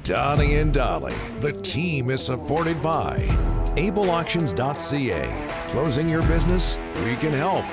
Donnie and Dolly. The team is supported by ableauctions.ca. Closing your business? We can help.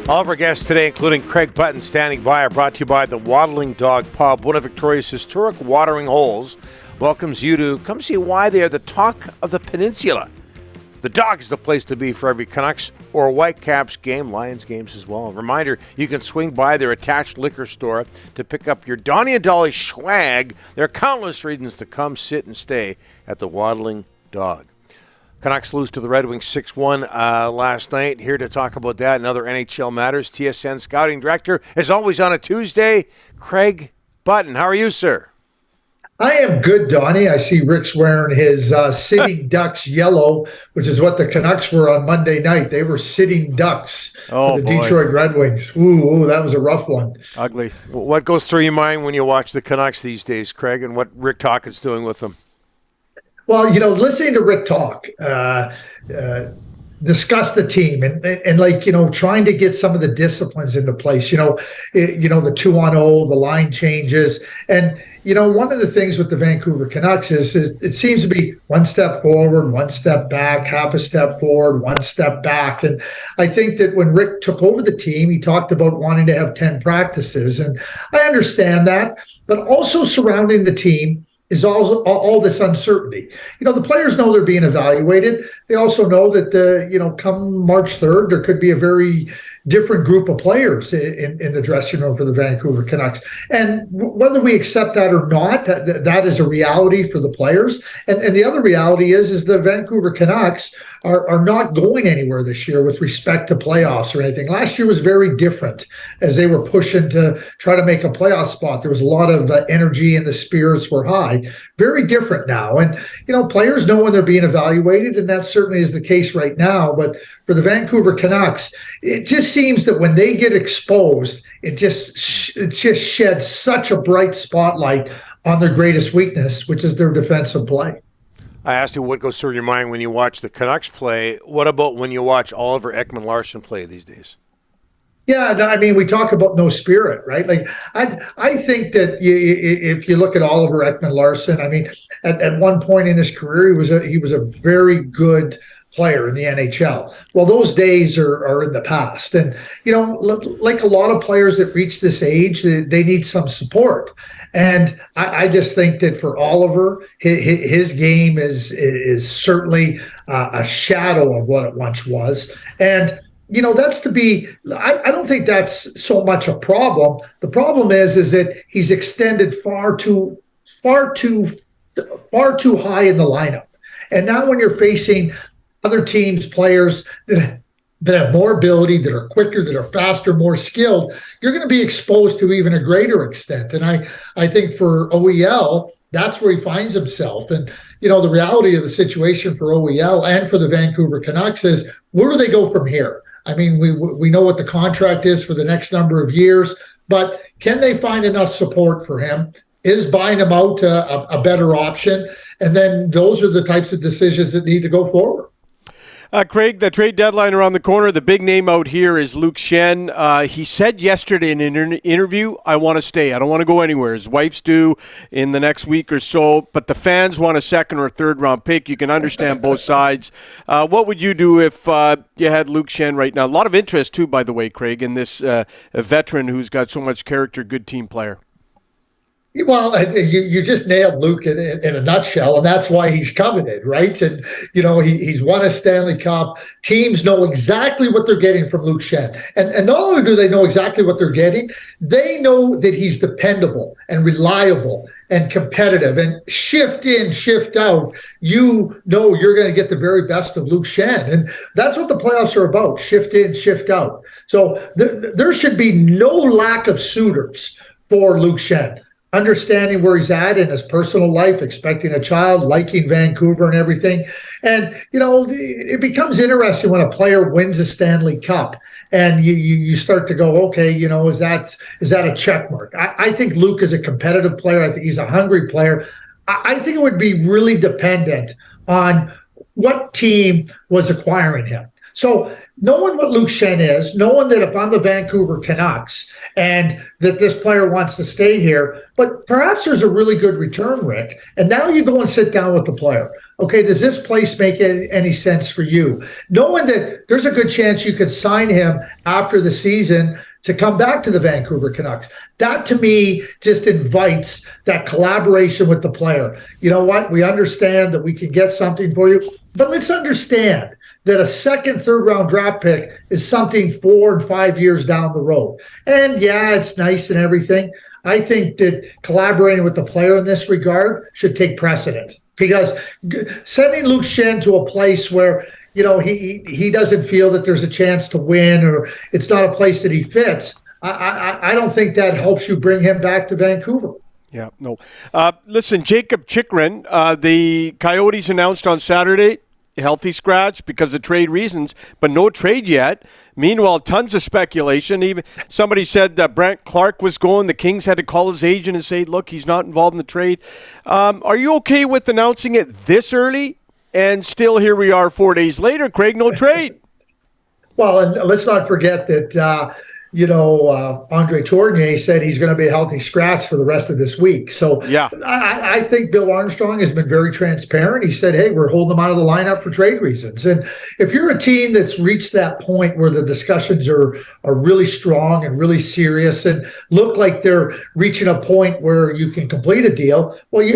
All of our guests today, including Craig Button, standing by, are brought to you by the Waddling Dog Pub, one of Victoria's historic watering holes. Welcomes you to come see why they are the talk of the peninsula. The Dog is the place to be for every Canucks or Whitecaps game, Lions games as well. A reminder, you can swing by their attached liquor store to pick up your Donnie and Dolly swag. There are countless reasons to come, sit, and stay at the Waddling Dog. Canucks lose to the Red Wings 6-1 last night. Here to talk about that and other NHL matters, TSN Scouting Director, as always on a Tuesday, Craig Button. How are you, sir? I am good, Donnie. I see Rick's wearing his Sitting Ducks yellow, which is what the Canucks were on Monday night. They were Sitting Ducks for the Detroit Red Wings. Ooh, that was a rough one. Ugly. What goes through your mind when you watch the Canucks these days, Craig, and what Rick Tocchet's doing with them? Well, listening to Rick talk, discuss the team and trying to get some of the disciplines into place, the 2-on-0, the line changes. And, one of the things with the Vancouver Canucks is it seems to be one step forward, one step back, half a step forward, one step back. And I think that when Rick took over the team, he talked about wanting to have 10 practices. And I understand that, but also surrounding the team is all this uncertainty. The players know they're being evaluated. They also know that come March 3rd, there could be a very different group of players in the dressing room for the Vancouver Canucks. And whether we accept that or not, that is a reality for the players. And the other reality is the Vancouver Canucks are not going anywhere this year with respect to playoffs or anything. Last year was very different as they were pushing to try to make a playoff spot. There was a lot of energy and the spirits were high. Very different now. And, players know when they're being evaluated, and that certainly is the case right now. But for the Vancouver Canucks, it just seems that when they get exposed, it just sheds such a bright spotlight on their greatest weakness, which is their defensive play. I asked you what goes through your mind when you watch the Canucks play. What about when you watch Oliver Ekman-Larsson play these days? Yeah, I mean, we talk about no spirit, right? Like, I think that if you look at Oliver Ekman-Larsson, I mean, at one point in his career, he was a very good player in the NHL. Well, those days are in the past. And, like a lot of players that reach this age, they need some support. And I just think that for Oliver, his game is certainly a shadow of what it once was. And that's to be, I don't think that's so much a problem. The problem is that he's extended far too high in the lineup. And now when you're facing other teams' players that have more ability, that are quicker, that are faster, more skilled, you're going to be exposed to even a greater extent. And I think for OEL, that's where he finds himself. And, the reality of the situation for OEL and for the Vancouver Canucks is, where do they go from here? I mean, we know what the contract is for the next number of years, but can they find enough support for him? Is buying him out a better option? And then those are the types of decisions that need to go forward. Craig, the trade deadline around the corner. The big name out here is Luke Schenn. He said yesterday in an interview, I want to stay. I don't want to go anywhere. His wife's due in the next week or so, but the fans want a second or third round pick. You can understand both sides. What would you do if you had Luke Schenn right now? A lot of interest, too, by the way, Craig, in this veteran who's got so much character, good team player. Well, you just nailed Luke in a nutshell, and that's why he's coveted, right? And, he's won a Stanley Cup. Teams know exactly what they're getting from Luke Schenn. And not only do they know exactly what they're getting, they know that he's dependable and reliable and competitive. And shift in, shift out, you're going to get the very best of Luke Schenn. And that's what the playoffs are about, shift in, shift out. So there should be no lack of suitors for Luke Schenn. Understanding where he's at in his personal life, expecting a child, liking Vancouver and everything. And, it becomes interesting when a player wins a Stanley Cup and you start to go, okay, is that a check mark? I think Luke is a competitive player. I think he's a hungry player. I think it would be really dependent on what team was acquiring him. So knowing what Luke Schenn is, knowing that if I'm the Vancouver Canucks and that this player wants to stay here, but perhaps there's a really good return, Rick, and now you go and sit down with the player. Okay, does this place make any sense for you? Knowing that there's a good chance you could sign him after the season to come back to the Vancouver Canucks. That, to me, just invites that collaboration with the player. You know what? We understand that we can get something for you, but let's understand that a second, third-round draft pick is something 4 and 5 years down the road. And, yeah, it's nice and everything. I think that collaborating with the player in this regard should take precedent, because sending Luke Schenn to a place where he doesn't feel that there's a chance to win, or it's not a place that he fits, I don't think that helps you bring him back to Vancouver. Yeah, no. Listen, Jacob Chychrun, the Coyotes announced on Saturday, healthy scratch because of trade reasons, but no trade yet. Meanwhile, tons of speculation. Even somebody said that Brent Clark was going. The Kings had to call his agent and say, look, he's not involved in the trade. Are you okay with announcing it this early? And still here we are 4 days later, Craig, no trade. Well, and let's not forget that, Andre Tournier said he's going to be a healthy scratch for the rest of this week. So yeah, I think Bill Armstrong has been very transparent. He said, hey, we're holding them out of the lineup for trade reasons. And if you're a team that's reached that point where the discussions are really strong and really serious and look like they're reaching a point where you can complete a deal, well,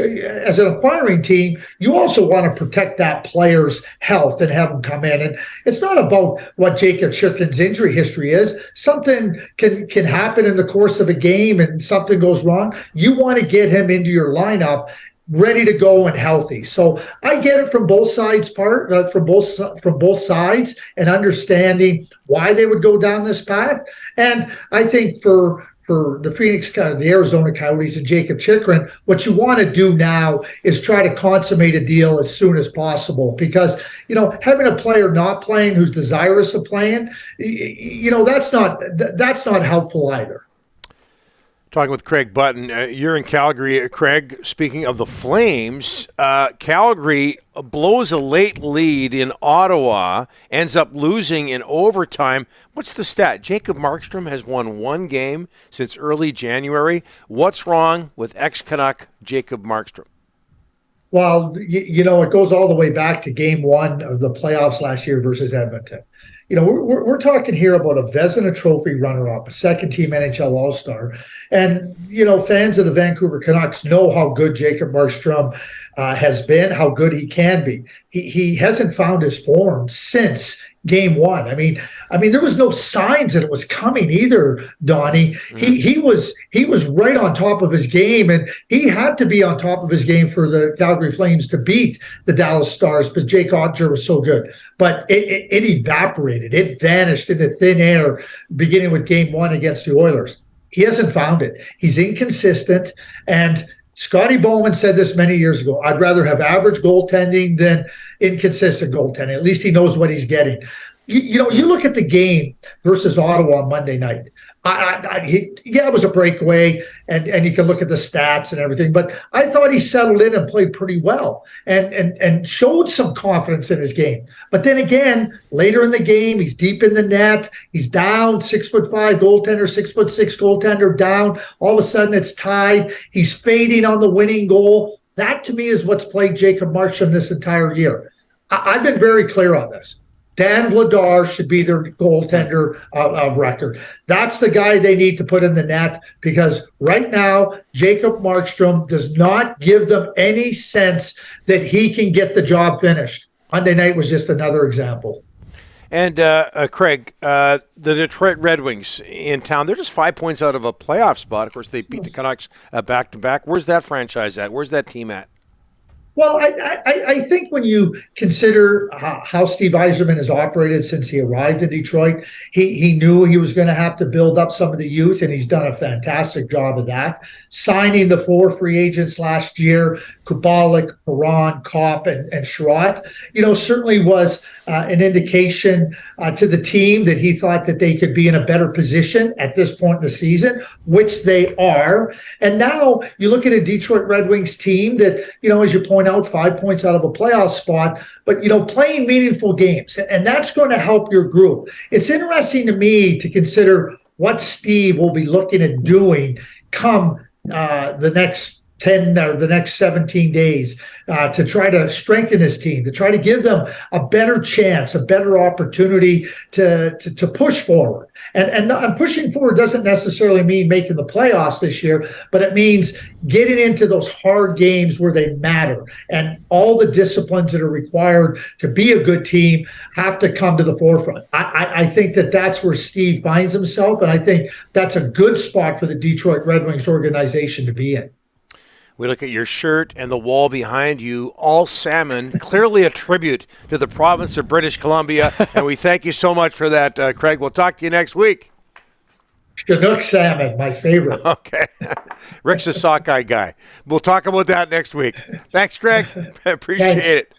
as an acquiring team, you also want to protect that player's health and have them come in. And it's not about what Jacob Chychrun's injury history is. Something can happen in the course of a game and something goes wrong. You want to get him into your lineup ready to go and healthy. So I get it from both sides from both sides, and understanding why they would go down this path. And I think for the Arizona Coyotes and Jacob Chychrun, what you want to do now is try to consummate a deal as soon as possible, because, having a player not playing who's desirous of playing, that's not helpful either. Talking with Craig Button. You're in Calgary. Craig, speaking of the Flames, Calgary blows a late lead in Ottawa, ends up losing in overtime. What's the stat? Jacob Markstrom has won one game since early January. What's wrong with ex-Canuck Jacob Markstrom? Well, it goes all the way back to game one of the playoffs last year versus Edmonton. We're talking here about a Vezina Trophy runner-up, a second-team NHL All-Star. And, fans of the Vancouver Canucks know how good Jacob Markstrom has been, how good he can be. He hasn't found his form since game one. I mean, there was no signs that it was coming either, Donnie. Mm-hmm. He was right on top of his game, and he had to be on top of his game for the Calgary Flames to beat the Dallas Stars, because Jake Oettinger was so good. But it evaporated. It vanished into thin air, beginning with game one against the Oilers. He hasn't found it. He's inconsistent, and Scotty Bowman said this many years ago: I'd rather have average goaltending than inconsistent goaltending. At least he knows what he's getting. You look at the game versus Ottawa on Monday night. It was a breakaway, and you can look at the stats and everything, but I thought he settled in and played pretty well and showed some confidence in his game. But then again, later in the game, he's deep in the net. He's down, 6'5" goaltender, 6'6" goaltender down. All of a sudden, it's tied. He's fading on the winning goal. That, to me, is what's plagued Jacob Markstrom this entire year. I've been very clear on this. Dan Vladar should be their goaltender of record. That's the guy they need to put in the net, because right now, Jacob Markstrom does not give them any sense that he can get the job finished. Monday night was just another example. And Craig, the Detroit Red Wings in town, they're just 5 points out of a playoff spot. Of course, they beat the Canucks back-to-back. Where's that franchise at? Where's that team at? Well, I think when you consider how Steve Yzerman has operated since he arrived in Detroit, he knew he was going to have to build up some of the youth, and he's done a fantastic job of that. Signing the 4 free agents last year, Kubalik, Perron, Kopp, and Sherratt, certainly was an indication to the team that he thought that they could be in a better position at this point in the season, which they are. And now you look at a Detroit Red Wings team that, as you pointed going out 5 points out of a playoff spot, but, playing meaningful games. And that's going to help your group. It's interesting to me to consider what Steve will be looking at doing come the next 10 or the next 17 days to try to strengthen his team, to try to give them a better chance, a better opportunity to push forward. And pushing forward doesn't necessarily mean making the playoffs this year, but it means getting into those hard games where they matter. And all the disciplines that are required to be a good team have to come to the forefront. I think that's where Steve finds himself, and I think that's a good spot for the Detroit Red Wings organization to be in. We look at your shirt and the wall behind you, all salmon, clearly a tribute to the province of British Columbia. And we thank you so much for that, Craig. We'll talk to you next week. Chinook salmon, my favorite. Okay. Rick's a sockeye guy. We'll talk about that next week. Thanks, Craig. Appreciate it.